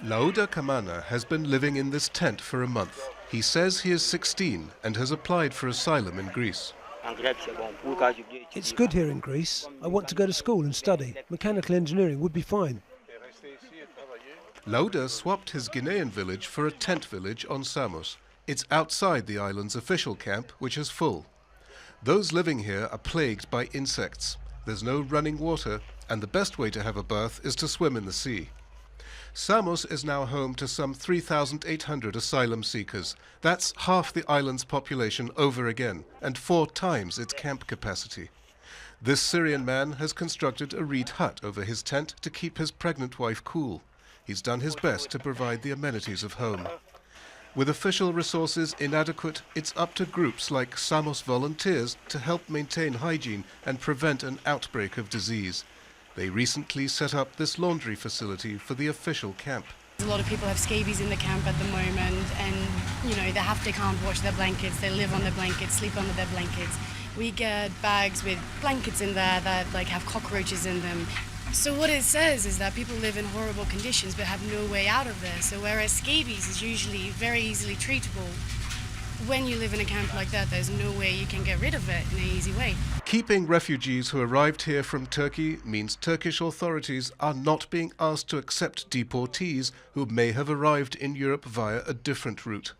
LAOUDA KAMANA has been living in this tent for a month. He says he is 16 and has applied for asylum in Greece. It's good here in Greece. I want to go to school and study. Mechanical engineering would be fine. LAOUDA swapped his Guinean village for a tent village on Samos. It's outside the island's official camp, which is full. Those living here are plagued by insects. There's no running water, and the best way to have a bath is to swim in the sea. Samos is now home to some 3,800 asylum seekers. That's half the island's population over again, and 4 times its camp capacity. This Syrian man has constructed a reed hut over his tent to keep his pregnant wife cool. He's done his best to provide the amenities of home. With official resources inadequate, it's up to groups like Samos volunteers to help maintain hygiene and prevent an outbreak of disease. They recently set up this laundry facility for the official camp. A lot of people have scabies in the camp at the moment, and they can't wash their blankets, they live on their blankets, sleep under their blankets. We get bags with blankets in there that have cockroaches in them. So what it says is that people live in horrible conditions but have no way out of this. So whereas scabies is usually very easily treatable, when you live in a camp like that, there's no way you can get rid of it in an easy way. Keeping refugees who arrived here from Turkey means Turkish authorities are not being asked to accept deportees who may have arrived in Europe via a different route.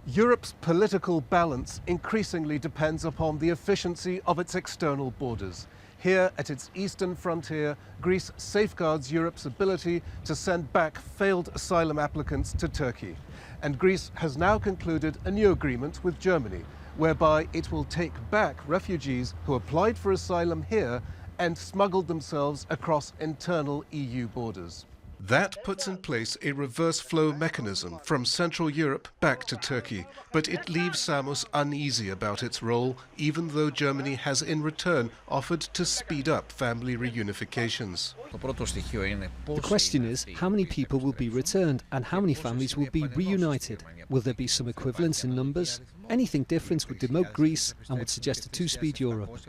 Europe's political balance increasingly depends upon the efficiency of its external borders. Here at its eastern frontier, Greece safeguards Europe's ability to send back failed asylum applicants to Turkey. And Greece has now concluded a new agreement with Germany, whereby it will take back refugees who applied for asylum here and smuggled themselves across internal EU borders. That puts in place a reverse flow mechanism from Central Europe back to Turkey, but it leaves Samos uneasy about its role, even though Germany has in return offered to speed up family reunifications. The question is, how many people will be returned and how many families will be reunited? Will there be some equivalence in numbers? Anything different would demote Greece and would suggest a two-speed Europe.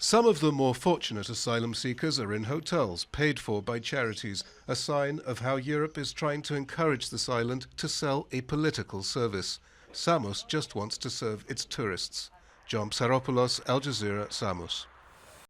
Some of the more fortunate asylum seekers are in hotels paid for by charities, a sign of how Europe is trying to encourage this island to sell a political service. Samos just wants to serve its tourists. Psaropoulos, Al Jazeera, Samos.